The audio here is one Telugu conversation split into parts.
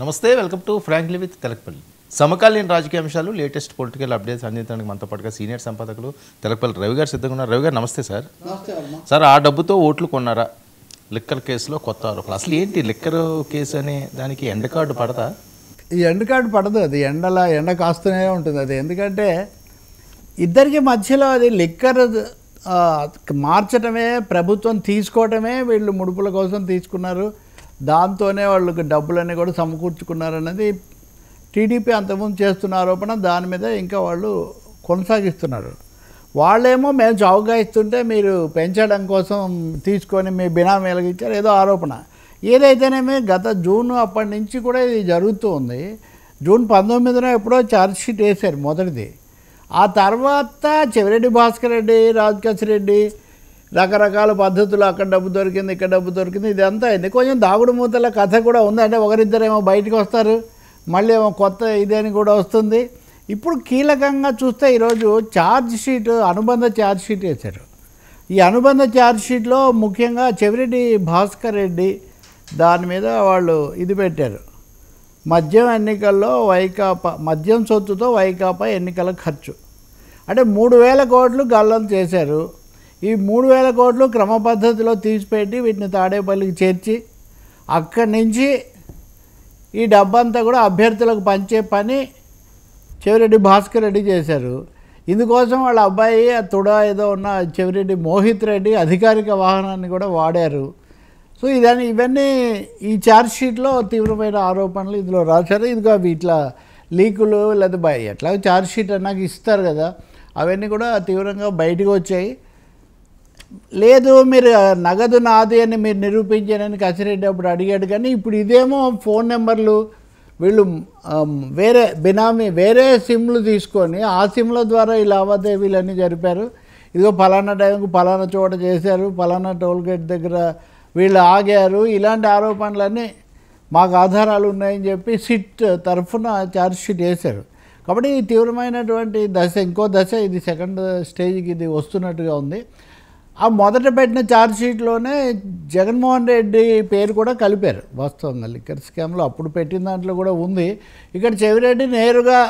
నమస్తే, welcome to frankly with Telakapalli. సమకాలీన రాజకీయ అంశాలు, లేటెస్ట్ పొలిటికల్ అప్డేట్స్ అందించడానికి మనతో పాటుగా సీనియర్ సంపాదకులు తెలకపల్లి రవి గారు సిద్ధంగా ఉన్నారు. రవి గారు నమస్తే సార్. సార్, ఆ డబ్బుతో ఓట్లు కొన్నారా? లిక్కర్ కేసులో కొత్త ఆరోపణలు. అసలు ఏంటి లిక్కర్ కేసు అనే దానికి ఎండ్ కార్డు పడదా? ఈ ఎండ్ కార్డు పడదు. అది ఎండ కాస్తూనే ఉంటుంది. అది ఎందుకంటే ఇద్దరికి మధ్యలో అది లిక్కర్ మార్చడమే, ప్రభుత్వం తీసుకోవడమే, వీళ్ళు ముడుపుల కోసం తీసుకున్నారు, దాంతోనే వాళ్ళకి డబ్బులన్నీ కూడా సమకూర్చుకున్నారు అన్నది టీడీపీ అంతకుముందు చేస్తున్న ఆరోపణ. దాని మీద ఇంకా వాళ్ళు కొనసాగిస్తున్నారు. వాళ్ళేమో మేము చౌకగా ఇస్తుంటే మీరు పెంచడం కోసం తీసుకొని మీ బినామీలకు ఇచ్చారు ఏదో ఆరోపణ. ఏదైతేనేమి గత జూన్ అప్పటి నుంచి కూడా ఇది జరుగుతూ ఉంది. జూన్ 19న ఎప్పుడో ఛార్జ్షీట్ వేశారు మొదటిది. ఆ తర్వాత చెవిరెడ్డి భాస్కర్ రెడ్డి, రాజకేశ్ రెడ్డి రకరకాల పద్ధతులు, అక్కడ డబ్బు దొరికింది, ఇక్కడ డబ్బు దొరికింది, ఇదంతా అయింది. కొంచెం దాగుడు మూతల కథ కూడా ఉంది. అంటే ఒకరిద్దరేమో బయటకు వస్తారు, మళ్ళీ ఏమో కొత్త ఇదేని కూడా వస్తుంది. ఇప్పుడు కీలకంగా చూస్తే ఈరోజు అనుబంధ ఛార్జ్ షీట్ వేశారు. ఈ అనుబంధ ఛార్జ్ షీట్లో ముఖ్యంగా చెవిరెడ్డి భాస్కర్ రెడ్డి దాని మీద వాళ్ళు ఇది పెట్టారు. మద్యం ఎన్నికల్లో మద్యం సొత్తుతో వైకాపా ఎన్నికల ఖర్చు అంటే 3,000 కోట్లు గల్లం చేశారు. ఈ 3,000 కోట్లు క్రమ పద్ధతిలో తీసిపెట్టి వీటిని తాడేపల్లికి చేర్చి అక్కడి నుంచి ఈ డబ్బంతా కూడా అభ్యర్థులకు పంచే పని చెవిరెడ్డి భాస్కర్ రెడ్డి చేశారు. ఇందుకోసం వాళ్ళ అబ్బాయి తుడా ఏదో ఉన్న చెవిరెడ్డి మోహిత్ రెడ్డి అధికారిక వాహనాన్ని కూడా వాడారు. సో ఇవన్నీ ఈ ఛార్జ్ షీట్లో తీవ్రమైన ఆరోపణలు ఇందులో రాశారు. ఇదిగో అవి ఇట్లా లీకులు లేదా ఎట్లా ఛార్జ్ షీట్ అన్నాక ఇస్తారు కదా, అవన్నీ కూడా తీవ్రంగా బయటకు వచ్చాయి. లేదు మీరు నగదు నాది అని మీరు నిరూపించానని కసిరెడ్డి అప్పుడు అడిగాడు. కానీ ఇప్పుడు ఇదేమో ఫోన్ నెంబర్లు వీళ్ళు వేరే సిమ్లు తీసుకొని ఆ సిమ్ల ద్వారా ఈ లావాదేవీలన్నీ జరిపారు. ఇదిగో ఫలానా టైంకు ఫలానా చోట చేశారు, ఫలానా టోల్గేట్ దగ్గర వీళ్ళు ఆగారు, ఇలాంటి ఆరోపణలన్నీ మాకు ఆధారాలు ఉన్నాయని చెప్పి సిట్ తరఫున ఛార్జ్షీట్ వేశారు. కాబట్టి ఈ తీవ్రమైనటువంటి ఇంకో దశ, ఇది సెకండ్ స్టేజ్కి ఇది వస్తున్నట్టుగా ఉంది. ఆ మొదట పెట్టిన ఛార్జ్షీట్లోనే జగన్మోహన్ రెడ్డి పేరు కూడా కలిపారు. వాస్తవంగా లిక్కర్ స్కామ్లో అప్పుడు పెట్టిన దాంట్లో కూడా ఉంది. ఇక్కడ చెవిరెడ్డి నేరుగా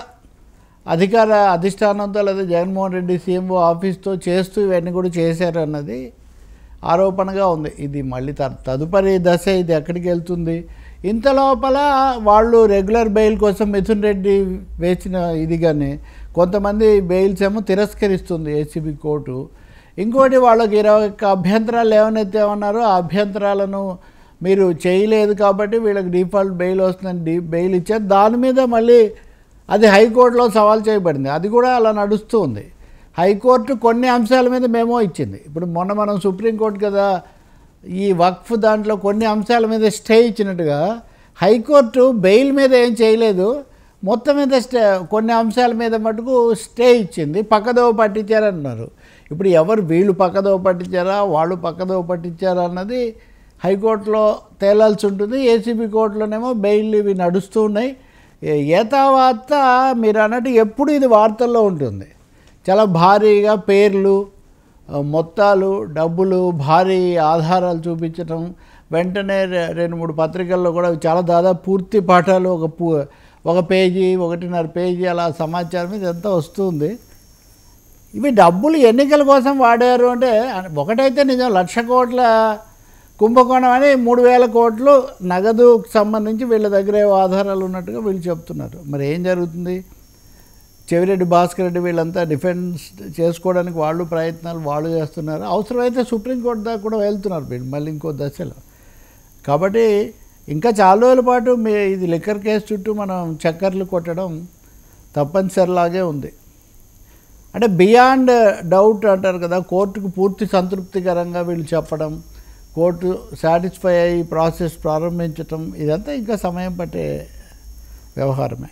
అధిష్టానంతో లేదా జగన్మోహన్ రెడ్డి సీఎంఓ ఆఫీస్తో చేస్తూ ఇవన్నీ కూడా చేశారు అన్నది ఆరోపణగా ఉంది. ఇది మళ్ళీ తదుపరి దశ ఇది ఎక్కడికి వెళ్తుంది? ఇంత లోపల వాళ్ళు రెగ్యులర్ బెయిల్ కోసం మిథున్ రెడ్డి వేసిన ఇది కానీ కొంతమంది బెయిల్స్ ఏమో తిరస్కరిస్తుంది ఏసీబీ కోర్టు. ఇంకోటి వాళ్ళకి 21 అభ్యంతరాలు ఏమన్నారో ఆ అభ్యంతరాలను మీరు చేయలేదు కాబట్టి వీళ్ళకి డిఫాల్ట్ బెయిల్ వస్తుందని బెయిల్ ఇచ్చారు. దాని మీద మళ్ళీ అది హైకోర్టులో సవాల్ చేయబడింది. అది కూడా అలా నడుస్తూ ఉంది. హైకోర్టు కొన్ని అంశాల మీద మేమో ఇచ్చింది. ఇప్పుడు మనం సుప్రీంకోర్టు కదా ఈ వక్ఫ్ దాంట్లో కొన్ని అంశాల మీద స్టే ఇచ్చినట్టుగా హైకోర్టు బెయిల్ మీద ఏం చేయలేదు, మొత్తం మీద కొన్ని అంశాల మీద మటుకు స్టే ఇచ్చింది. పక్కదోవ పట్టించారన్నారు. ఇప్పుడు వీళ్ళు పక్కదోవ పట్టించారా, వాళ్ళు పక్కదోవ పట్టించారా అన్నది హైకోర్టులో తేలాల్సి ఉంటుంది. ఏసీబీ కోర్టులోనేమో బెయిల్ ఇవి నడుస్తూ ఉన్నాయి. ఏతావాత మీరు అన్నట్టు ఎప్పుడు ఇది వార్తల్లో ఉంటుంది. చాలా భారీగా పేర్లు, మొత్తాలు, డబ్బులు, భారీ ఆధారాలు చూపించడం, వెంటనే 2-3 పత్రికల్లో కూడా చాలా దాదాపు పూర్తి పాఠాలు ఒక పేజీ 1.5 పేజీ అలా సమాచారం ఇదంతా వస్తుంది. ఇవి డబ్బులు ఎన్నికల కోసం వాడారు అంటే ఒకటైతే నిజం, 1,00,000 కోట్ల కుంభకోణం అని 3,000 కోట్లు నగదుకు సంబంధించి వీళ్ళ దగ్గర ఆధారాలు ఉన్నట్టుగా వీళ్ళు చెప్తున్నారు. మరి ఏం జరుగుతుంది? చెవిరెడ్డి భాస్కర్ రెడ్డి వీళ్ళంతా డిఫెన్స్ చేసుకోవడానికి వాళ్ళు చేస్తున్నారు. అవసరమైతే సుప్రీంకోర్టు దాకా కూడా వెళ్తున్నారు వీళ్ళు మళ్ళీ ఇంకో దశలో. కాబట్టి ఇంకా చాలా రోజుల పాటు ఇది లిక్కర్ కేసు చుట్టూ మనం చక్కర్లు కొట్టడం తప్పనిసరిలాగే ఉంది. అంటే బియాండ్ డౌట్ అంటారు కదా, కోర్టుకు పూర్తి సంతృప్తికరంగా వీళ్ళు చెప్పడం, కోర్టు సాటిస్ఫై అయ్యి ప్రాసెస్ ప్రారంభించటం, ఇదంతా ఇంకా సమయం పట్టే వ్యవహారమే.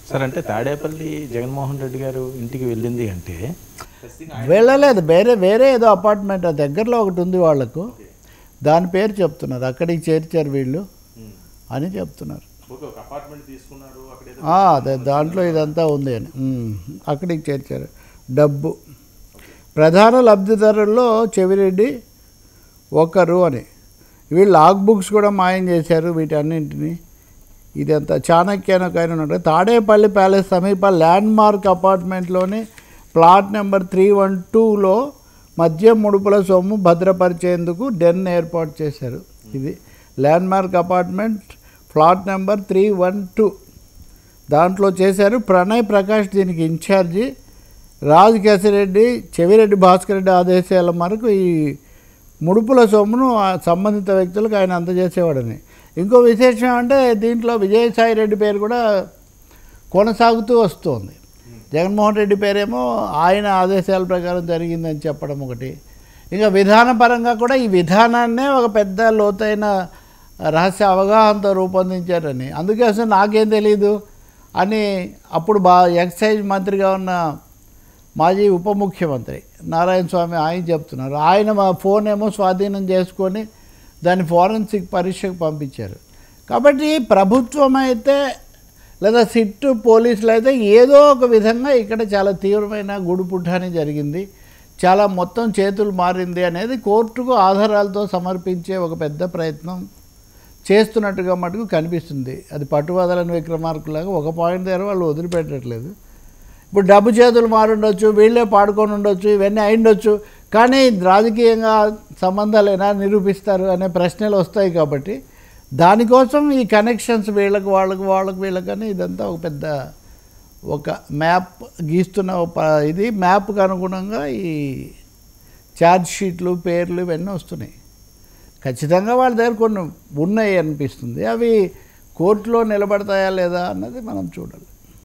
సార్, అంటే తాడేపల్లి జగన్మోహన్ రెడ్డి గారు ఇంటికి వెళ్ళింది అంటే వెళ్ళలేదు, వేరే ఏదో అపార్ట్మెంట్ దగ్గరలో ఒకటి ఉంది వాళ్ళకు, దాని పేరు చెప్తున్నారు, అక్కడికి చేర్చారు వీళ్ళు అని చెప్తున్నారు. అదే దాంట్లో ఇదంతా ఉంది అని అక్కడికి చేర్చారు. డబ్బు ప్రధాన లబ్ధిదారుల్లో చెవిరెడ్డి ఒకరు అని వీళ్ళు లాగ్ బుక్స్ కూడా మాయం చేశారు వీటన్నింటినీ. ఇదంతా చాణక్య అని ఒక ఆయన ఉన్నాడు. తాడేపల్లి ప్యాలెస్ సమీప ల్యాండ్ మార్క్ అపార్ట్మెంట్లోని ప్లాట్ నెంబర్ 312లో మద్యం ముడుపుల సొమ్ము భద్రపరిచేందుకు డెన్ ఏర్పాటు చేశారు. ఇది land mark apartment plot number 312 దాంట్లో చేశారు. ప్రణయ్ ప్రకాష్ దీనికి ఇన్ఛార్జి. రాజ్ కేశిరెడ్డి, చెవిరెడ్డి భాస్కర్ రెడ్డి ఆదేశాల మేరకు ఈ ముడుపుల సొమ్మును సంబంధిత వ్యక్తులకు ఆయన అందజేసేవాడని. ఇంకో విశేషం అంటే దీంట్లో విజయసాయి రెడ్డి పేరు కూడా కొనసాగుతూ వస్తుంది. జగన్మోహన్ రెడ్డి పేరేమో ఆయన ఆదేశాల ప్రకారం జరిగిందని చెప్పడం ఒకటి. ఇంకా విధానపరంగా కూడా ఈ విధానాన్నే ఒక పెద్ద లోతైన రహస్య అవగాహనతో రూపొందించారని, అందుకే అసలు నాకేం తెలీదు అని అప్పుడు ఎక్సైజ్ మంత్రిగా ఉన్న మాజీ ఉప ముఖ్యమంత్రి నారాయణ స్వామి ఆయన చెప్తున్నారు. ఆయన మా ఫోన్ ఏమో స్వాధీనం చేసుకొని దాన్ని ఫోరెన్సిక్ పరీక్షకు పంపించారు. కాబట్టి ప్రభుత్వం అయితే లేదా సిట్టు పోలీసులు అయితే ఏదో ఒక విధంగా ఇక్కడ చాలా తీవ్రమైన గుడిపుఠాని జరిగింది, చాలా మొత్తం చేతులు మారింది అనేది కోర్టుకు ఆధారాలతో సమర్పించే ఒక పెద్ద ప్రయత్నం చేస్తున్నట్టుగా మటుకు కనిపిస్తుంది. అది పట్టువదలని విక్రమార్కులాగా ఒక పాయింట్ దగ్గర వాళ్ళు వదిలిపెట్టట్లేదు. ఇప్పుడు డబ్బు చేతులు మారుండొచ్చు, వీళ్ళే పాడుకొని ఉండొచ్చు, ఇవన్నీ అయిండొచ్చు, కానీ రాజకీయంగా సంబంధాలేనా నిరూపిస్తారు అనే ప్రశ్నలు వస్తాయి. కాబట్టి దానికోసం ఈ కనెక్షన్స్ వీళ్ళకి వీళ్ళకని ఇదంతా ఒక పెద్ద ఒక మ్యాప్ గీస్తున్న ఇది మ్యాప్కి అనుగుణంగా ఈ ఛార్జ్ షీట్లు పేర్లు ఇవన్నీ వస్తున్నాయి. ఖచ్చితంగా వాళ్ళ దగ్గర కొన్ని ఉన్నాయి అనిపిస్తుంది. అవి కోర్టులో నిలబడతాయా లేదా అన్నది మనం చూడాలి.